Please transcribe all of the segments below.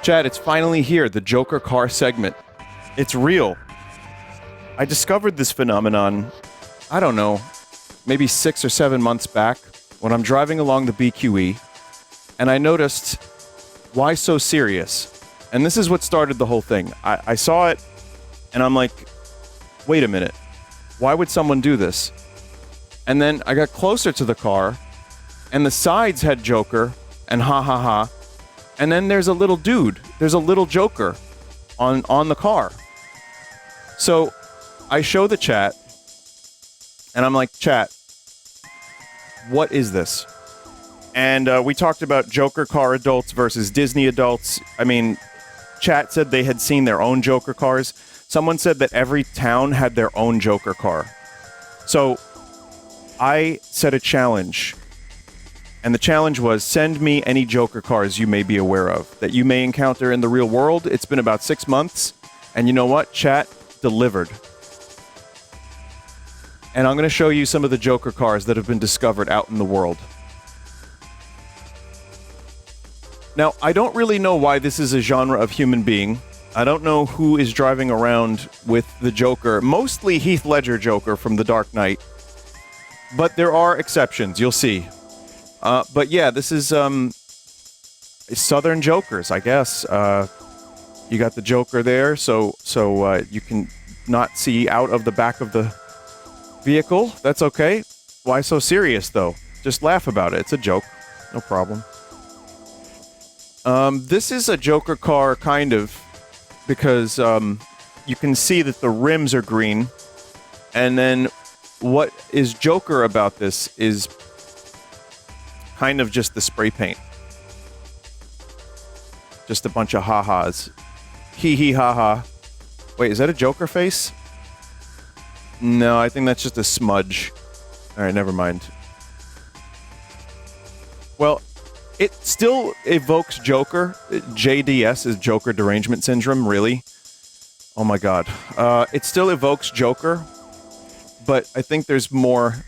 Chad, it's finally here, the Joker car segment. It's real. I discovered this phenomenon, I don't know, maybe 6 or 7 months back when I'm driving along the BQE, and I noticed, why so serious? And this is what started the whole thing. I saw it, and I'm like, wait a minute. Why would someone do this? And then I got closer to the car, and the sides had Joker, and ha ha ha. And then there's a little dude. There's a little Joker on the car. So I show the chat, and I'm like, chat, what is this? And we talked about Joker car adults versus Disney adults. I mean, chat said they had seen their own Joker cars. Someone said that every town had their own Joker car. So I set a challenge. And the challenge was, send me any Joker cars you may be aware of, that you may encounter in the real world. It's been about 6 months. And you know what? Chat delivered. And I'm going to show you some of the Joker cars that have been discovered out in the world. Now, I don't really know why this is a genre of human being. I don't know who is driving around with the Joker. Mostly Heath Ledger Joker from The Dark Knight. But there are exceptions, you'll see. But yeah, this is Southern Jokers, I guess. You got the Joker there, so you can not see out of the back of the vehicle. That's okay. Why so serious, though? Just laugh about it. It's a joke. No problem. This is a Joker car, kind of, because you can see that the rims are green. And then what is Joker about this is kind of just the spray paint. Just a bunch of ha-has. Hee-hee ha-ha. Wait, is that a Joker face? No, I think that's just a smudge. Alright, never mind. Well, it still evokes Joker. JDS is Joker Derangement Syndrome, really. Oh my god. It still evokes Joker, but I think there's more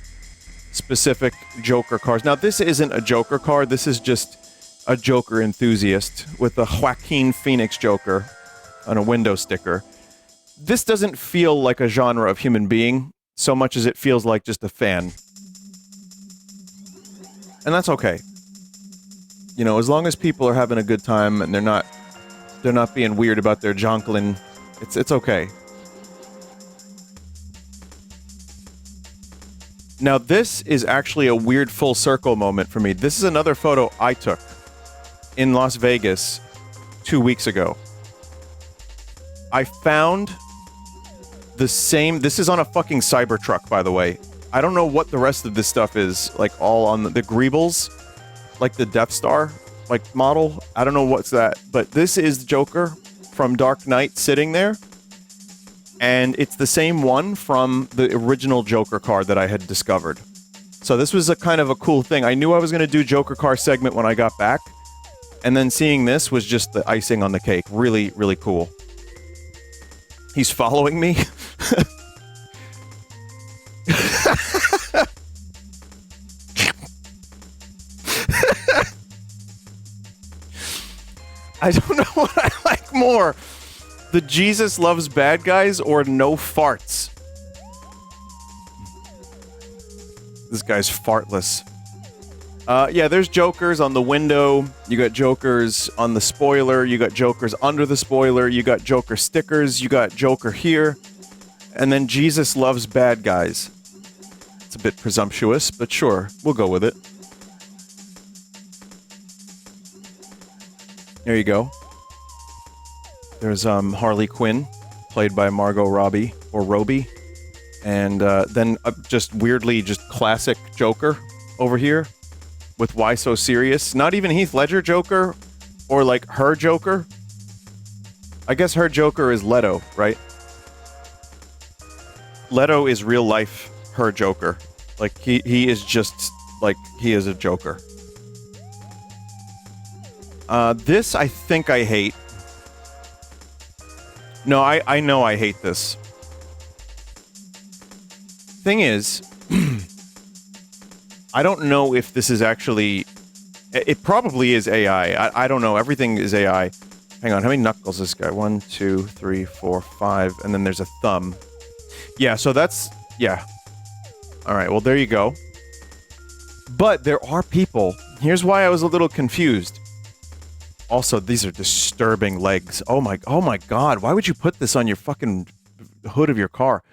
specific Joker cars. Now, this isn't a Joker car. This is just a Joker enthusiast with a Joaquin Phoenix Joker on a window sticker. This doesn't feel like a genre of human being so much as it feels like just a fan. And that's okay. You know, as long as people are having a good time and they're not being weird about their jonkling, it's okay. Now, this is actually a weird full circle moment for me. This is another photo I took in Las Vegas 2 weeks ago. I found the same... This is on a fucking Cybertruck, by the way. I don't know what the rest of this stuff is. Like, all on the Greebles. Like the Death Star, like, model. I don't know what's that. But this is Joker from Dark Knight sitting there. And it's the same one from the original Joker car that I had discovered. So this was a kind of a cool thing. I knew I was going to do Joker car segment when I got back. And then seeing this was just the icing on the cake. Really, really cool. He's following me? I don't know what I like more. The Jesus loves bad guys or no farts. This guy's fartless. Yeah, there's Jokers on the window. You got Jokers on the spoiler. You got Jokers under the spoiler. You got Joker stickers. You got Joker here. And then Jesus loves bad guys. It's a bit presumptuous, but sure, we'll go with it. There you go. There's Harley Quinn, played by Margot Robbie, or Robbie. And then just weirdly, just classic Joker over here with Why So Serious. Not even Heath Ledger Joker, or like her Joker. I guess her Joker is Leto, right? Leto is real life her Joker. Like, he is just, like, he is a Joker. This I think I hate. No, I know I hate this. Thing is, I don't know if this is actually... It probably is AI. I don't know. Everything is AI. Hang on, how many knuckles is this guy? 1, 2, 3, 4, 5, and then there's a thumb. Yeah, so that's... yeah. Alright, well, there you go. But there are people... Here's why I was a little confused. Also, these are disturbing legs. Oh my god, why would you put this on your fucking hood of your car?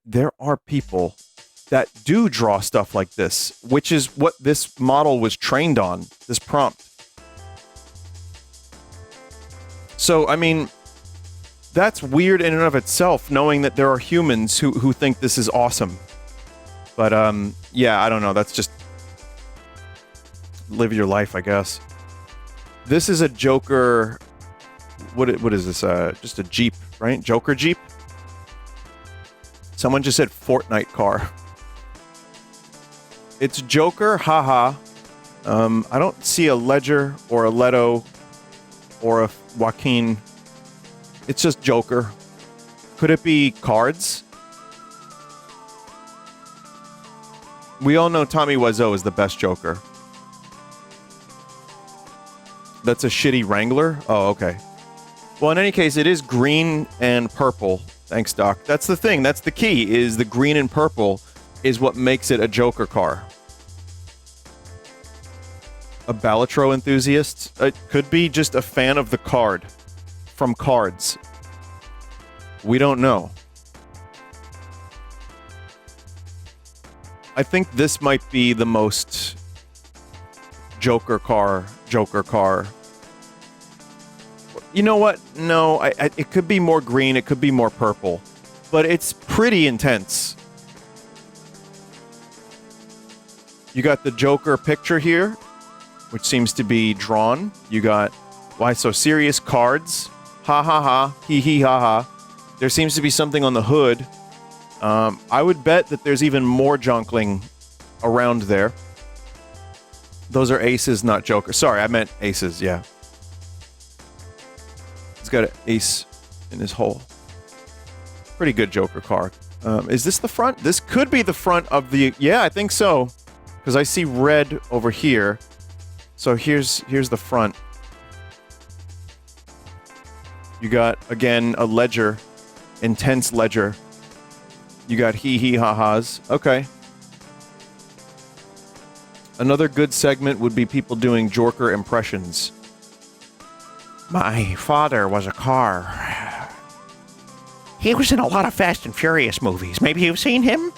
There are people that do draw stuff like this, which is what this model was trained on, this prompt. So, I mean, that's weird in and of itself, knowing that there are humans who think this is awesome. But, yeah, I don't know, that's just... live your life, I guess. This is a Joker... What is this? Just a Jeep, right? Joker Jeep? Someone just said Fortnite car. It's Joker, haha. I don't see a Ledger or a Leto or a Joaquin. It's just Joker. Could it be cards? We all know Tommy Wiseau is the best Joker. That's a shitty Wrangler? Oh, okay. Well, in any case, it is green and purple. Thanks, Doc. That's the thing. That's the key, is the green and purple is what makes it a Joker car. A Balatro enthusiast? It could be just a fan of the card. From Cards. We don't know. I think this might be the most Joker car. You know what? No, it could be more green, it could be more purple. But it's pretty intense. You got the Joker picture here, which seems to be drawn. You got, why so serious, cards. Ha ha ha, hee hee ha ha. There seems to be something on the hood. I would bet that there's even more jonkling around there. Those are aces, not Joker. Sorry, I meant aces, yeah. He's got an ace in his hole. Pretty good Joker car. Is this the front? This could be the front of the... Yeah, I think so. Because I see red over here. So here's the front. You got, again, a Ledger. Intense Ledger. You got hee-hee-ha-has. Okay. Another good segment would be people doing Joker impressions. My father was a car. He was in a lot of Fast and Furious movies. Maybe you've seen him?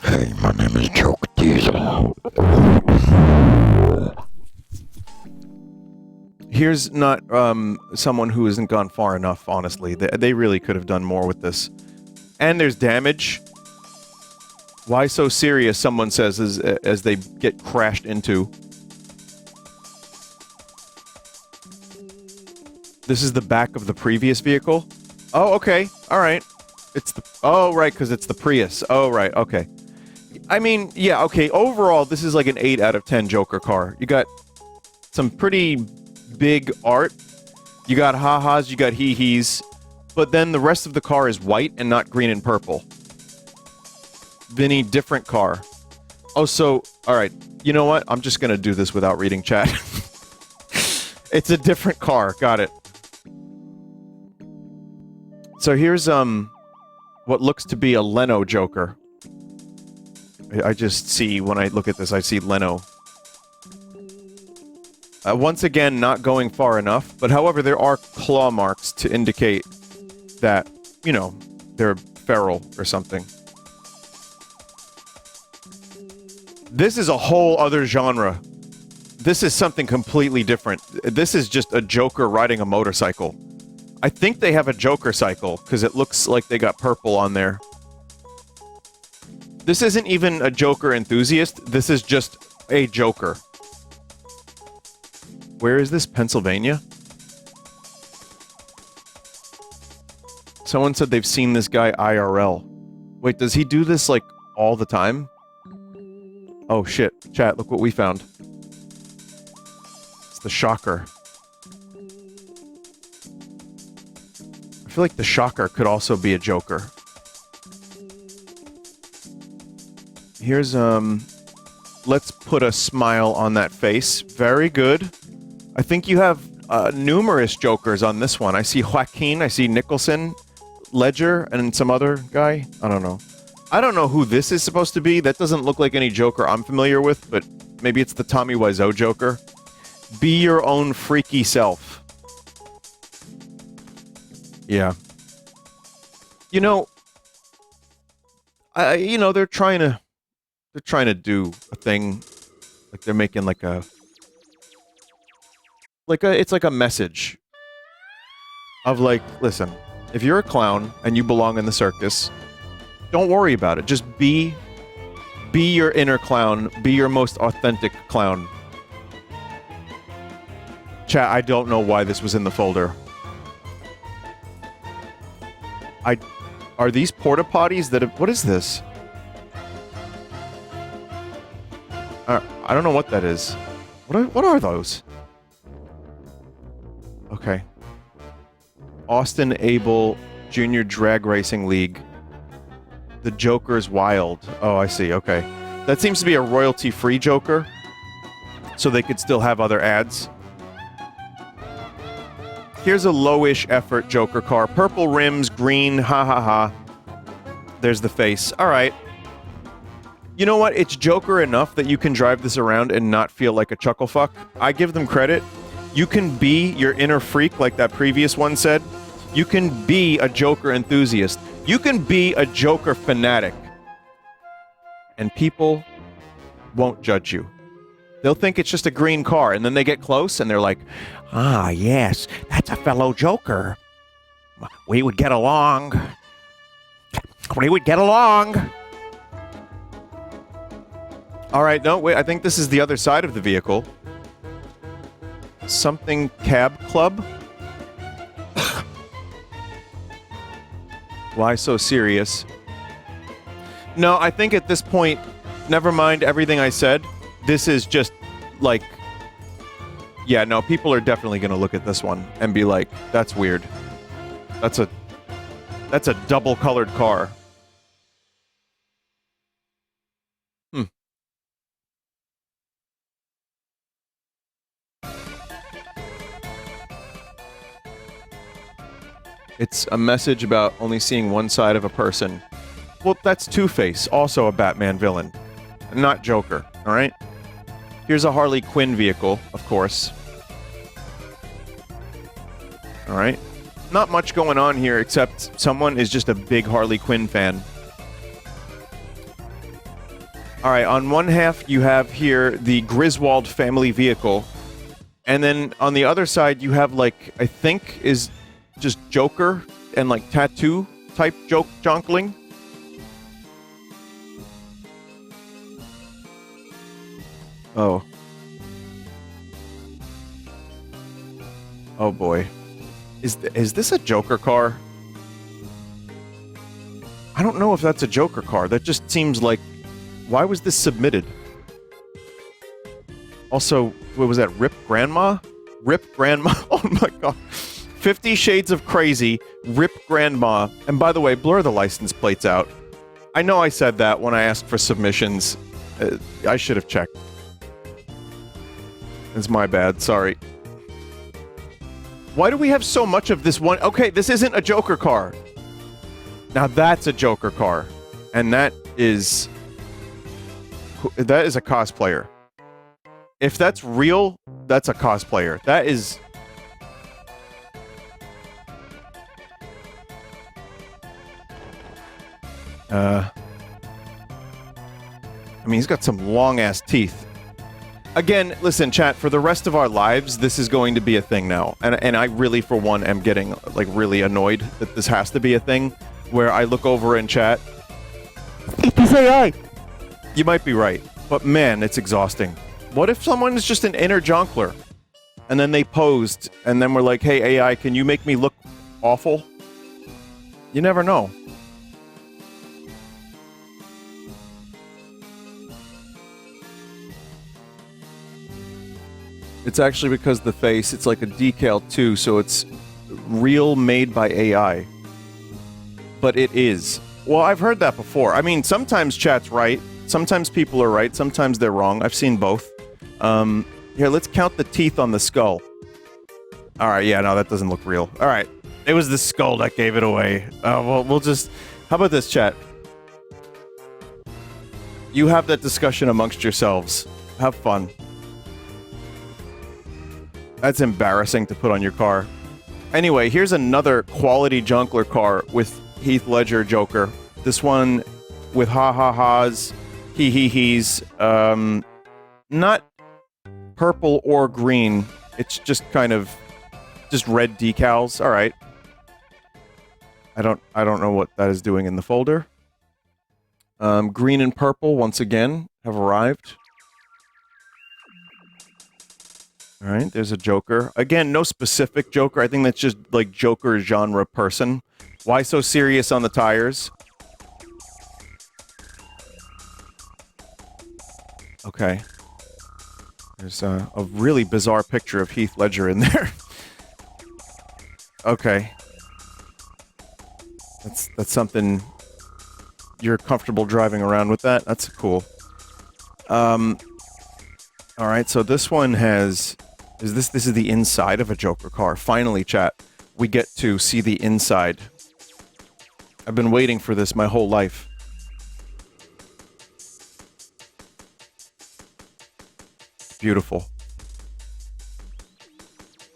Hey, my name is Joker Diesel. Here's not someone who hasn't gone far enough, honestly. They really could have done more with this. And there's damage. Why so serious, someone says, as they get crashed into. This is the back of the previous vehicle? Oh, okay. Alright. It's the... Oh, right, because it's the Prius. Oh, right, okay. I mean, yeah, okay, overall, this is like an 8 out of 10 Joker car. You got some pretty big art. You got ha-has, you got hee-hees. But then the rest of the car is white and not green and purple. Vinny, different car. Oh, so, alright. You know what? I'm just gonna do this without reading chat. It's a different car. Got it. So here's, what looks to be a Leno Joker. I just see, when I look at this, I see Leno. Once again, not going far enough, but however, there are claw marks to indicate that, you know, they're feral or something. This is a whole other genre. This is something completely different. This is just a Joker riding a motorcycle. I think they have a Joker cycle, because it looks like they got purple on there. This isn't even a Joker enthusiast. This is just a Joker. Where is this? Pennsylvania? Someone said they've seen this guy IRL. Wait, does he do this, like, all the time? Oh, shit. Chat, look what we found. It's the Shocker. I feel like the Shocker could also be a Joker. Here's, let's put a smile on that face. Very good. I think you have numerous Jokers on this one. I see Joaquin, I see Nicholson, Ledger, and some other guy. I don't know. I don't know who this is supposed to be. That doesn't look like any Joker I'm familiar with, but maybe it's the Tommy Wiseau Joker. Be your own freaky self. Yeah. You know, they're trying to do a thing, like they're making it's like a message of like, listen, if you're a clown and you belong in the circus, don't worry about it. Just be your inner clown. Be your most authentic clown. Chat, I don't know why this was in the folder. Are these porta potties that have... What is this? I don't know what that is. What are those? Okay. Austin Abel Junior Drag Racing League. The Joker's Wild. Oh, I see. Okay. That seems to be a royalty-free Joker. So they could still have other ads. Here's a lowish effort Joker car. Purple rims, green, ha ha ha. There's the face. Alright. You know what? It's Joker enough that you can drive this around and not feel like a chuckle fuck. I give them credit. You can be your inner freak like that previous one said. You can be a Joker enthusiast. You can be a Joker fanatic. And people won't judge you. They'll think it's just a green car, and then they get close, and they're like, ah, yes, that's a fellow Joker. We would get along. We would get along. All right, no, wait, I think this is the other side of the vehicle. Something Cab Club? Why so serious? No, I think at this point, never mind everything I said. This is just, like... Yeah, no, people are definitely gonna look at this one and be like, that's weird. That's a double-colored car. It's a message about only seeing one side of a person. Well, that's Two-Face, also a Batman villain. Not Joker, alright? Here's a Harley Quinn vehicle, of course. Alright. Not much going on here, except someone is just a big Harley Quinn fan. Alright, on one half you have here the Griswold family vehicle. And then on the other side you have, like, I think is just Joker and, like, tattoo type jonkling. Oh. Oh boy. Is this a Joker car? I don't know if that's a Joker car. That just seems like... Why was this submitted? Also, what was that? Rip Grandma? Rip Grandma? Oh my god. 50 Shades of Crazy, Rip Grandma. And by the way, blur the license plates out. I know I said that when I asked for submissions. I should have checked. It's my bad, sorry. Why do we have so much of this one? Okay, this isn't a Joker car. Now that's a Joker car. And that is a cosplayer. If that's real, that's a cosplayer. That is... I mean, he's got some long-ass teeth. Again, listen, chat, for the rest of our lives, this is going to be a thing now. And I really, for one, am getting, like, really annoyed that this has to be a thing, where I look over in chat. It's AI! You might be right, but man, it's exhausting. What if someone is just an inner jonkler? And then they posed, and then we're like, hey, AI, can you make me look awful? You never know. It's actually because the face, it's like a decal too, so it's real made by AI. But it is. Well, I've heard that before. I mean, sometimes chat's right. Sometimes people are right. Sometimes they're wrong. I've seen both. Here, let's count the teeth on the skull. All right, yeah, no, that doesn't look real. All right, it was the skull that gave it away. Well, we'll just... How about this, chat? You have that discussion amongst yourselves. Have fun. That's embarrassing to put on your car. Anyway, here's another quality Junkler car with Heath Ledger Joker. This one with ha-ha-has, he-he-he's, not purple or green. It's just kind of just red decals. All right. I don't know what that is doing in the folder. Green and purple once again have arrived. All right, there's a Joker. Again, no specific Joker. I think that's just like Joker genre person. Why so serious on the tires? Okay. There's a really bizarre picture of Heath Ledger in there. Okay. That's something you're comfortable driving around with that. That's cool. All right, so this one has... This is the inside of a Joker car. Finally, chat, we get to see the inside. I've been waiting for this my whole life. Beautiful.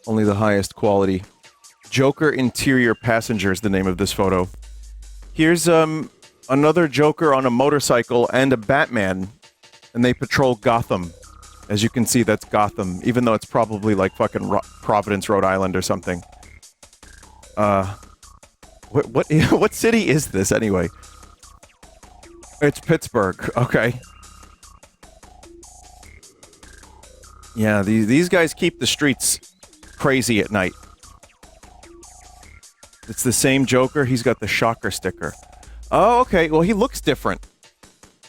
Only the highest quality. Joker Interior Passenger is the name of this photo. Here's another Joker on a motorcycle and a Batman, and they patrol Gotham. As you can see, that's Gotham, even though it's probably like fucking Providence, Rhode Island or something. What city is this anyway? It's Pittsburgh. Okay. Yeah, these guys keep the streets crazy at night. It's the same Joker. He's got the shocker sticker. Oh, okay. Well, he looks different.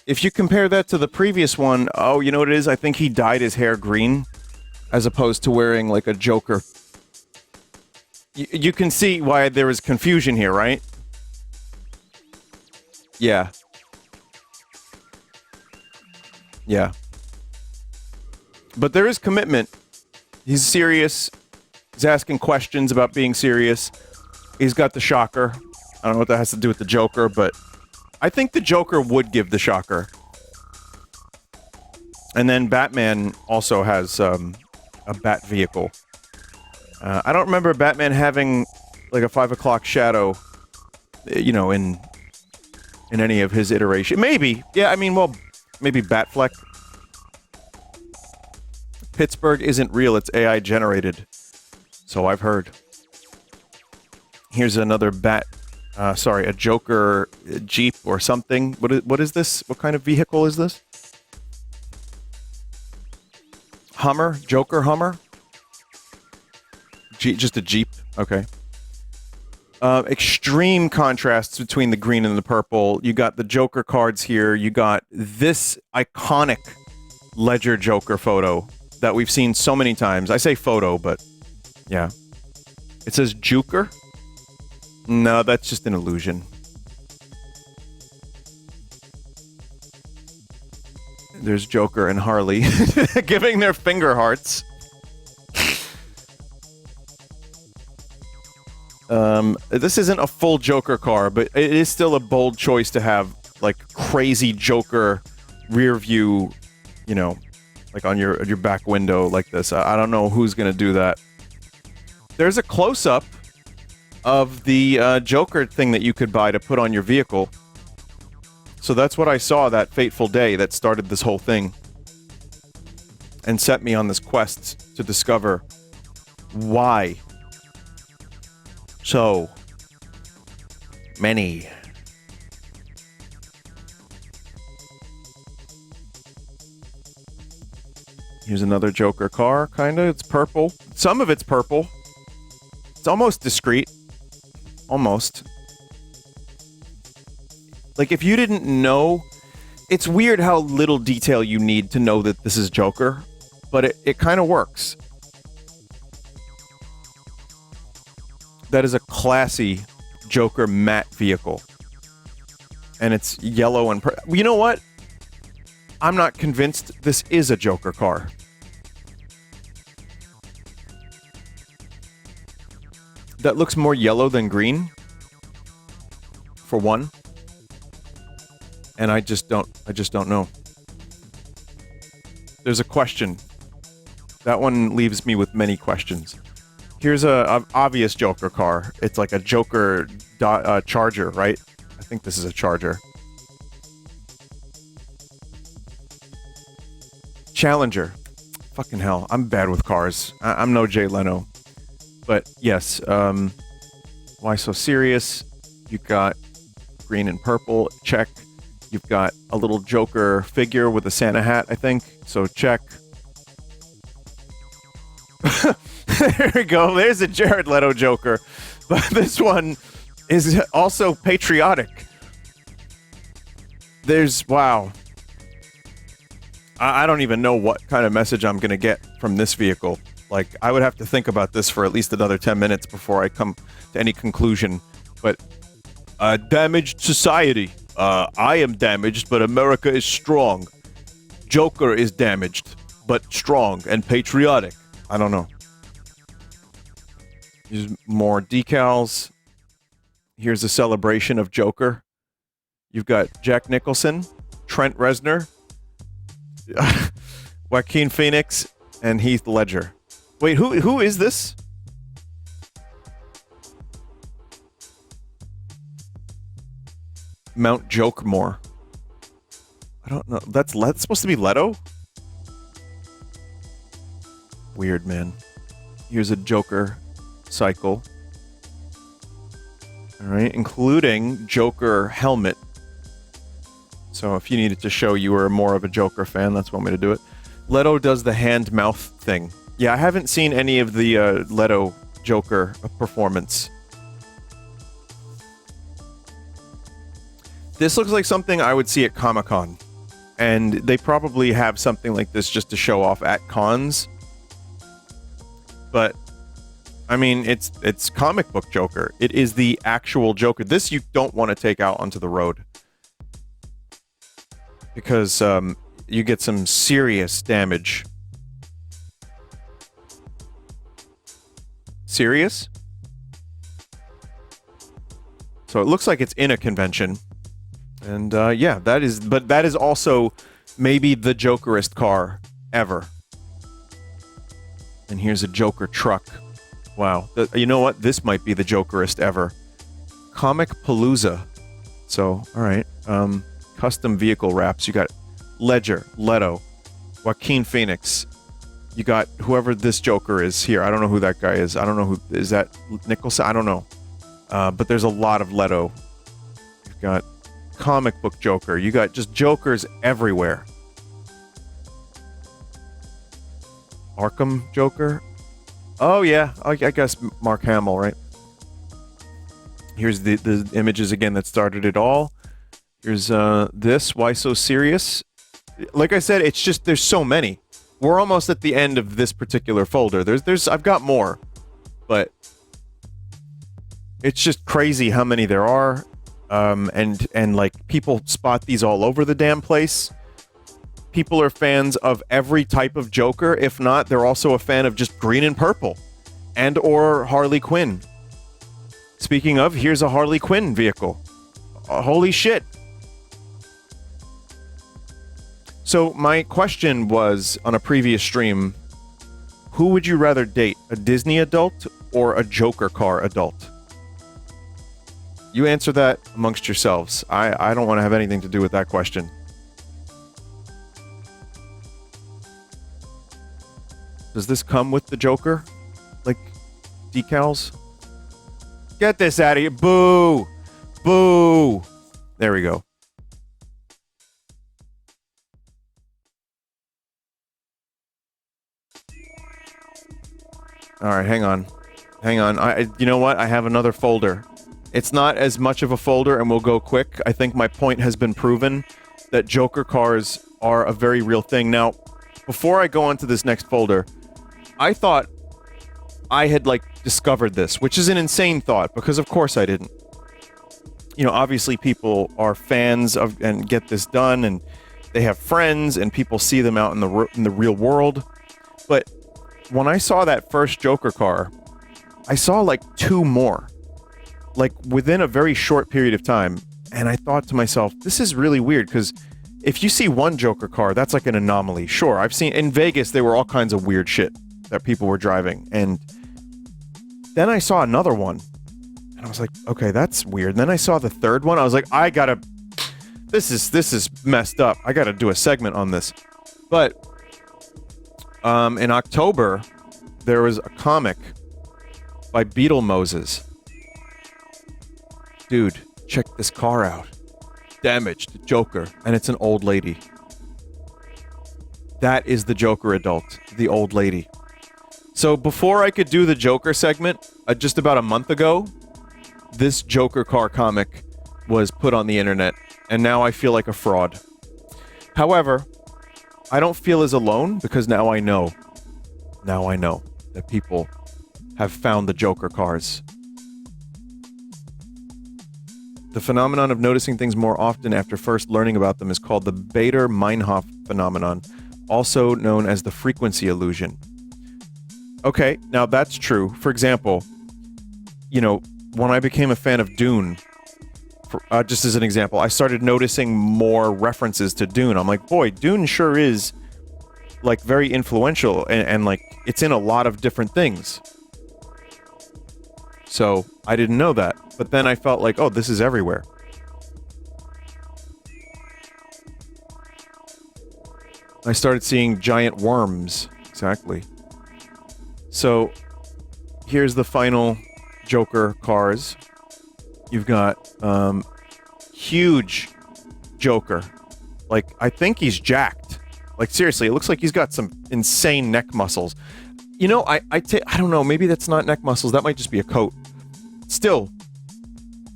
If you compare that to the previous one, oh, you know what it is? I think he dyed his hair green, as opposed to wearing, like, a Joker. You can see why there is confusion here, right? Yeah. Yeah. But there is commitment. He's serious. He's asking questions about being serious. He's got the shocker. I don't know what that has to do with the Joker, but... I think the Joker would give the shocker. And then Batman also has a bat vehicle. I don't remember Batman having like a 5 o'clock shadow, you know, in any of his iteration. Maybe. Yeah, I mean, well, maybe Batfleck. Pittsburgh isn't real, it's AI generated. So I've heard. Here's another a Joker Jeep or something. What is this? What kind of vehicle is this? Hummer? Joker Hummer? Just a Jeep? Okay. Extreme contrasts between the green and the purple. You got the Joker cards here. You got this iconic Ledger Joker photo that we've seen so many times. I say photo, but yeah. It says Joker? No, that's just an illusion. There's Joker and Harley giving their finger hearts. This isn't a full Joker car, but it is still a bold choice to have, like, crazy Joker rear view, you know, like on your back window like this. I don't know who's gonna do that. There's a close-up of the Joker thing that you could buy to put on your vehicle. So that's what I saw that fateful day that started this whole thing. And set me on this quest to discover why so many. Here's another Joker car, kinda. It's purple. Some of it's purple. It's almost discreet. Almost. Like, if you didn't know... It's weird how little detail you need to know that this is Joker, but it kind of works. That is a classy Joker matte vehicle. And it's yellow and... You know what? I'm not convinced this is a Joker car. that looks more yellow than green, for one. And I just don't know. There's a question. That one leaves me with many questions. Here's a obvious Joker car. It's like a Joker Charger, right? I think this is a Charger. Challenger. Fucking hell, I'm bad with cars. I'm no Jay Leno. But yes, why so serious? You've got green and purple, check. You've got a little Joker figure with a Santa hat, I think, so check. There we go, there's a Jared Leto Joker. But this one is also patriotic. Wow. I don't even know what kind of message I'm going to get from this vehicle. Like, I would have to think about this for at least another 10 minutes before I come to any conclusion. But, damaged society. I am damaged, but America is strong. Joker is damaged, but strong and patriotic. I don't know. Here's more decals. Here's a celebration of Joker. You've got Jack Nicholson, Trent Reznor, Joaquin Phoenix, and Heath Ledger. Wait, who is this? Mount Jokemore. I don't know. That's supposed to be Leto? Weird, man. Here's a Joker cycle. Alright, including Joker helmet. So if you needed to show you were more of a Joker fan, that's one way to do it. Leto does the hand-mouth thing. Yeah, I haven't seen any of the Leto Joker performance. This looks like something I would see at Comic-Con. And they probably have something like this just to show off at cons. But, I mean, it's comic book Joker. It is the actual Joker. This you don't want to take out onto the road. Because you get some serious damage. Serious? So it looks like it's in a convention. And yeah, that is also maybe the Jokerist car ever. And here's a Joker truck. Wow. You know what? This might be the Jokerist ever. Comic Palooza. So, alright. Custom vehicle wraps. You got Ledger, Leto, Joaquin Phoenix. You got whoever this Joker is here. I don't know who that guy is. I don't know who... Is that Nicholson? I don't know. But there's a lot of Leto. You've got comic book Joker. You got just Jokers everywhere. Arkham Joker? Oh, yeah. I guess Mark Hamill, right? Here's the images again that started it all. Here's this. Why so serious? Like I said, it's just there's so many. We're almost at the end of this particular folder. I've got more, but it's just crazy how many there are. And like people spot these all over the damn place. People are fans of every type of Joker. If not, they're also a fan of just green and purple and or Harley Quinn. Speaking of, here's a Harley Quinn vehicle. Holy shit. So my question was on a previous stream, who would you rather date, a Disney adult or a Joker car adult? You answer that amongst yourselves. I don't want to have anything to do with that question. Does this come with the Joker? Like, decals? Get this out of here. Boo! Boo! There we go. Alright, hang on. Hang on. You know what? I have another folder. It's not as much of a folder, and we'll go quick. I think my point has been proven that Joker cars are a very real thing. Now, before I go on to this next folder, I thought I had, like, discovered this, which is an insane thought, because of course I didn't. You know, obviously people are fans of and get this done, and they have friends, and people see them out in the real world. But when I saw that first Joker car, I saw like 2 more, like within a very short period of time. And I thought to myself, this is really weird, because if you see one Joker car, that's like an anomaly. Sure, I've seen in Vegas, there were all kinds of weird shit that people were driving. And then I saw another one, and I was like, okay, that's weird. And then I saw the third one. I was like, this is messed up. I gotta do a segment on this. But in October, there was a comic by Beetle Moses. Dude, check this car out. Damaged Joker, and it's an old lady. That is the Joker adult, the old lady. So before I could do the Joker segment, just about a month ago, this Joker car comic was put on the internet, and now I feel like a fraud. However, I don't feel as alone, because now I know that people have found the Joker cars. The phenomenon of noticing things more often after first learning about them is called the Bader-Meinhof phenomenon, also known as the frequency illusion. Okay, now that's true. For example, when I became a fan of Dune, just as an example, I started noticing more references to Dune. I'm like, boy, Dune sure is like very influential, and like it's in a lot of different things. So I didn't know that. But then I felt like, oh, this is everywhere. I started seeing giant worms. Exactly. So here's the final Joker cars. You've got huge Joker. Like, I think he's jacked. Like, seriously, it looks like he's got some insane neck muscles. I don't know, maybe that's not neck muscles. That might just be a coat. Still,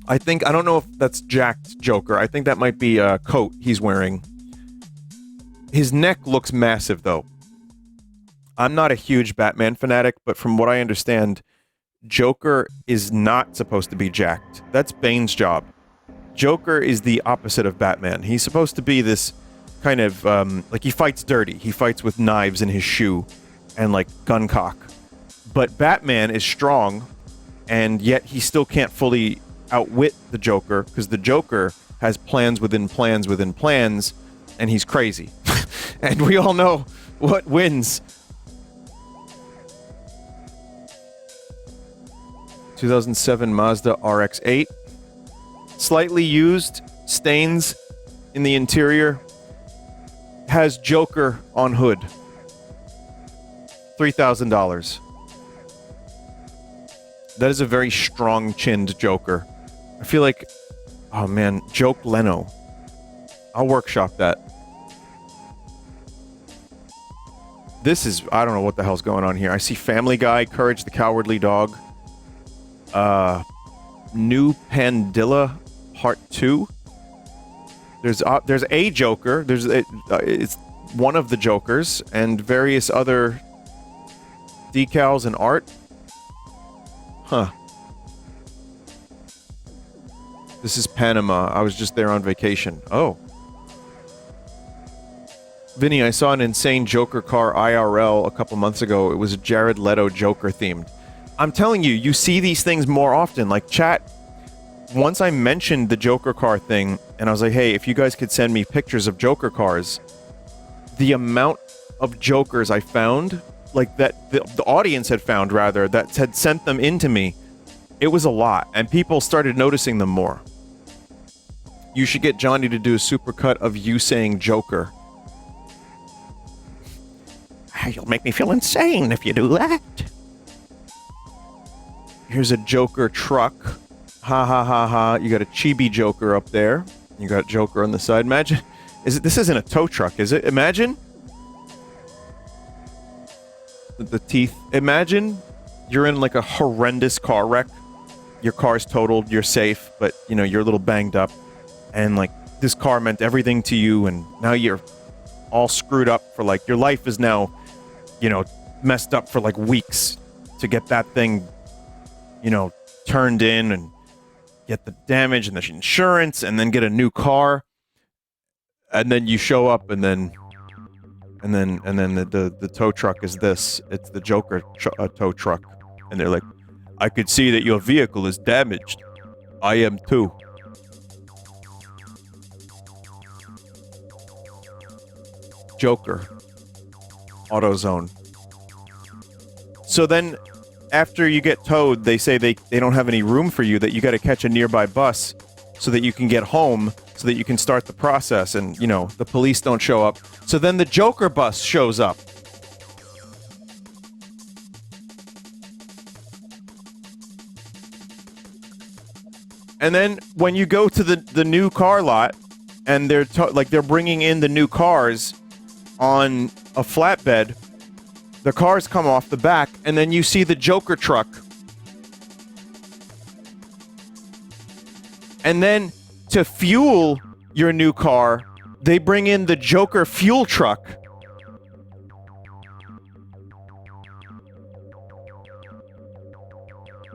I don't know if that's jacked Joker. I think that might be a coat he's wearing. His neck looks massive, though. I'm not a huge Batman fanatic, but from what I understand, Joker is not supposed to be jacked. That's Bane's job. Joker is the opposite of Batman. He's supposed to be this kind of, like, he fights dirty. He fights with knives in his shoe and, like, gun cock. But Batman is strong, and yet he still can't fully outwit the Joker, because the Joker has plans within plans within plans, and he's crazy. And we all know what wins. 2007 Mazda RX-8. Slightly used, stains in the interior. Has Joker on hood. $3,000. That is a very strong-chinned Joker. I feel like, oh man, Joke Leno. I'll workshop that. This is, I don't know what the hell's going on here. I see Family Guy, Courage the Cowardly Dog. New Pandilla Part 2. There's a Joker. It's one of the Jokers, and various other decals and art. Huh. This is Panama. I was just there on vacation. Oh. Vinny, I saw an insane Joker car IRL a couple months ago. It was a Jared Leto Joker themed. I'm telling you, you see these things more often. Like, chat, once I mentioned the Joker car thing, and I was like, hey, if you guys could send me pictures of Joker cars, the amount of Jokers I found, like that the audience had found, rather, that had sent them into me, it was a lot, and people started noticing them more. You should get Johnny to do a supercut of you saying Joker. You'll make me feel insane if you do that. Here's a Joker truck. Ha ha ha ha. You got a chibi Joker up there. You got Joker on the side. Imagine. This isn't a tow truck, is it? Imagine. The teeth. Imagine you're in like a horrendous car wreck. Your car's totaled. You're safe, but you're a little banged up. And like this car meant everything to you, and now you're all screwed up for like your life is now, messed up for like weeks to get that thing, turned in and get the damage and the insurance and then get a new car. And then you show up and then the tow truck is this. It's the Joker tow truck. And they're like, I could see that your vehicle is damaged. I am too. Joker. AutoZone. So then, after you get towed, they say they don't have any room for you, that you gotta catch a nearby bus so that you can get home, so that you can start the process, and, you know, the police don't show up. So then the Joker bus shows up. And then when you go to the new car lot, and they're bringing in the new cars on a flatbed, the cars come off the back, and then you see the Joker truck. And then to fuel your new car, they bring in the Joker fuel truck.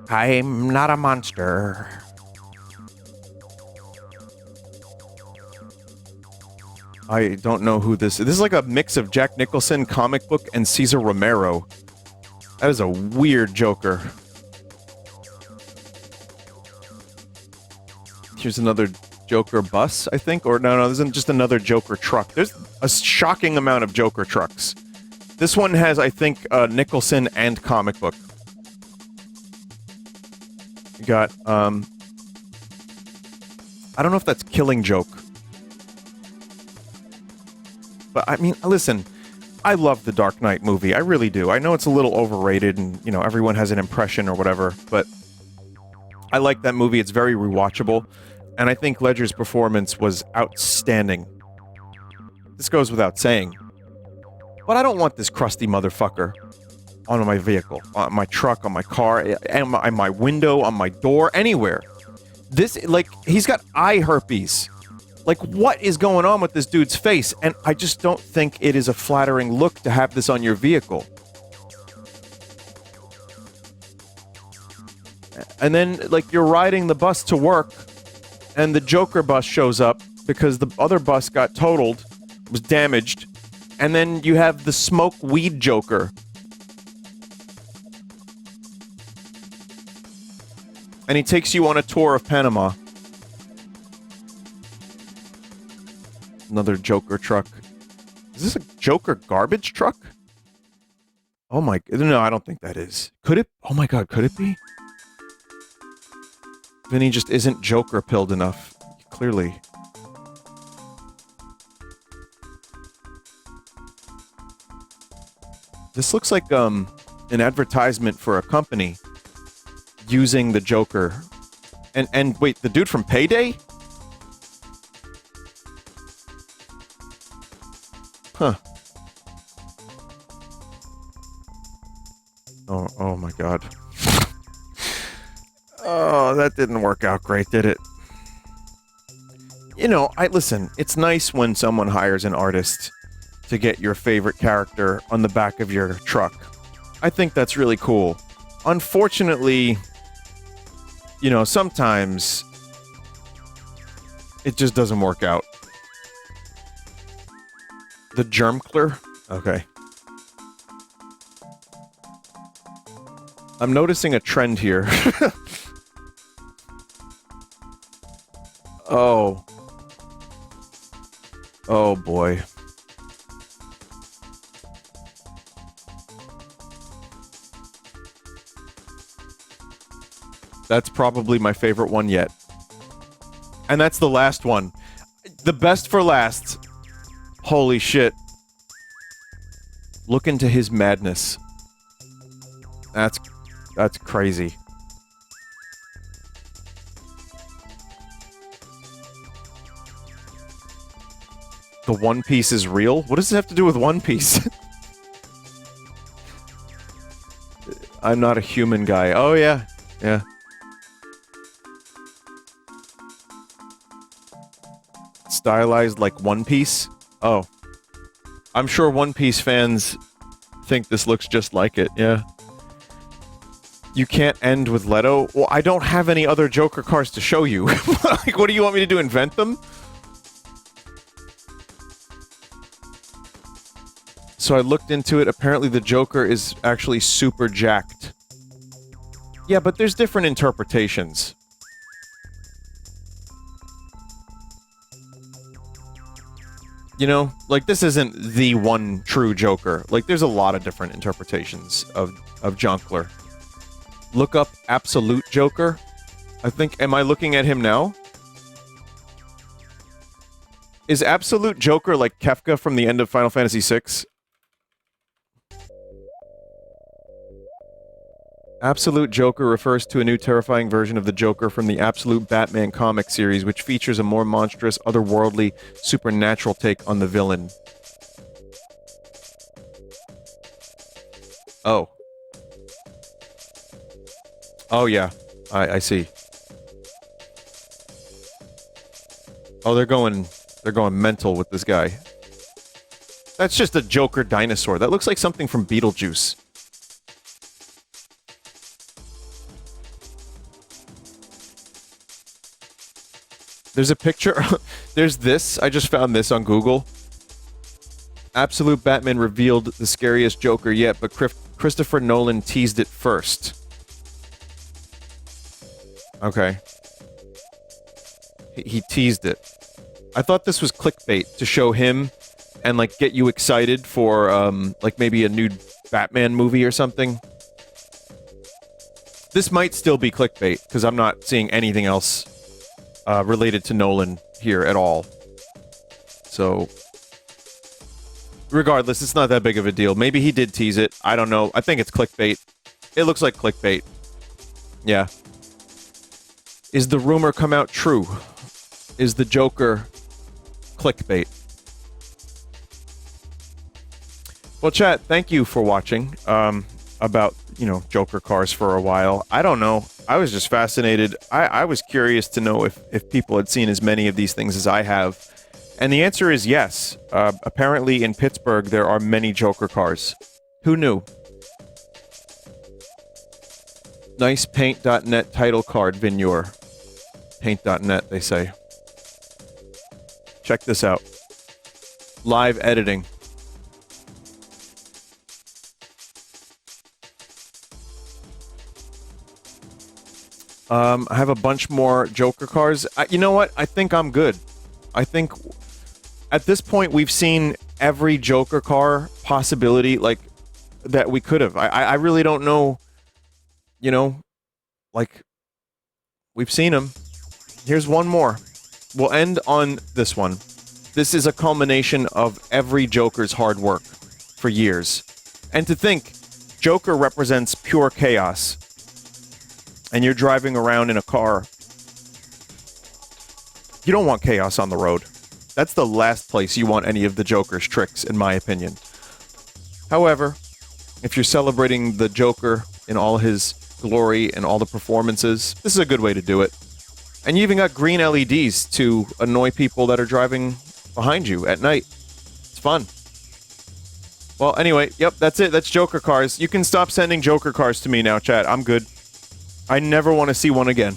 I'm not a monster. I don't know who this is. This is like a mix of Jack Nicholson, comic book, and Cesar Romero. That is a weird Joker. Here's another Joker bus, I think. Or no, this isn't just another Joker truck. There's a shocking amount of Joker trucks. This one has, I think, Nicholson and comic book. You got, I don't know if that's Killing Joke. But, I mean, listen, I love the Dark Knight movie. I really do. I know it's a little overrated and, you know, everyone has an impression or whatever, but I like that movie. It's very rewatchable, and I think Ledger's performance was outstanding. This goes without saying. But I don't want this crusty motherfucker on my vehicle, on my truck, on my car, on my window, on my door, anywhere. This, like, he's got eye herpes. Like, what is going on with this dude's face? And I just don't think it is a flattering look to have this on your vehicle. And then, like, you're riding the bus to work, and the Joker bus shows up because the other bus got totaled, was damaged, and then you have the smoke weed Joker. And he takes you on a tour of Panama. Another Joker truck. Is this a Joker garbage truck? Oh my... No, I don't think that is. Could it? Oh my god, could it be? Vinny just isn't Joker pilled enough. Clearly. This looks like, an advertisement for a company using the Joker. And wait, the dude from Payday? Huh. Oh my god. Oh, that didn't work out great, did it? You know, listen, it's nice when someone hires an artist to get your favorite character on the back of your truck. I think that's really cool. Unfortunately, you know, sometimes it just doesn't work out. The Germkler? Okay. I'm noticing a trend here. Oh. Oh boy. That's probably my favorite one yet. And that's the last one. The best for last. Holy shit. Look into his madness. That's crazy. The One Piece is real? What does it have to do with One Piece? I'm not a human guy. Oh yeah. Yeah. Stylized like One Piece? Oh. I'm sure One Piece fans think this looks just like it, yeah. You can't end with Leto? Well, I don't have any other Joker cars to show you. Like, what do you want me to do, invent them? So I looked into it. Apparently the Joker is actually super jacked. Yeah, but there's different interpretations. You know, like, this isn't the one true Joker. Like, there's a lot of different interpretations of Jonkler. Look up Absolute Joker. I think, am I looking at him now? Is Absolute Joker like Kefka from the end of Final Fantasy VI? Absolute Joker refers to a new terrifying version of the Joker from the Absolute Batman comic series, which features a more monstrous, otherworldly, supernatural take on the villain. Oh. Oh, yeah. I see. Oh, they're going mental with this guy. That's just a Joker dinosaur. That looks like something from Beetlejuice. There's a picture. There's this. I just found this on Google. Absolute Batman revealed the scariest Joker yet, but Christopher Nolan teased it first. Okay. He teased it. I thought this was clickbait to show him and, like, get you excited for, like, maybe a new Batman movie or something. This might still be clickbait, because I'm not seeing anything else related to Nolan here at all. So, regardless, it's not that big of a deal. Maybe he did tease it. I don't know. I think it's clickbait. It looks like clickbait. Yeah. Is the rumor come out true? Is the Joker clickbait? Well, chat, thank you for watching. About, you know, Joker cars for a while. I don't know. I was just fascinated. I was curious to know if people had seen as many of these things as I have. And the answer is yes. Apparently in Pittsburgh, there are many Joker cars. Who knew? Nice Paint.net title card, Vinure. Paint.net, they say. Check this out. Live editing. I have a bunch more Joker cars. You know what? I think I'm good. I think at this point we've seen every Joker car possibility, like, that we could have. I really don't know, you know, like, we've seen them. Here's one more. We'll end on this one. This is a culmination of every Joker's hard work for years. And to think, Joker represents pure chaos. And you're driving around in a car. You don't want chaos on the road. That's the last place you want any of the Joker's tricks, in my opinion. However, if you're celebrating the Joker in all his glory and all the performances, this is a good way to do it. And you even got green LEDs to annoy people that are driving behind you at night. It's fun. Well, anyway, yep, that's it. That's Joker cars. You can stop sending Joker cars to me now, chat. I'm good. I never want to see one again.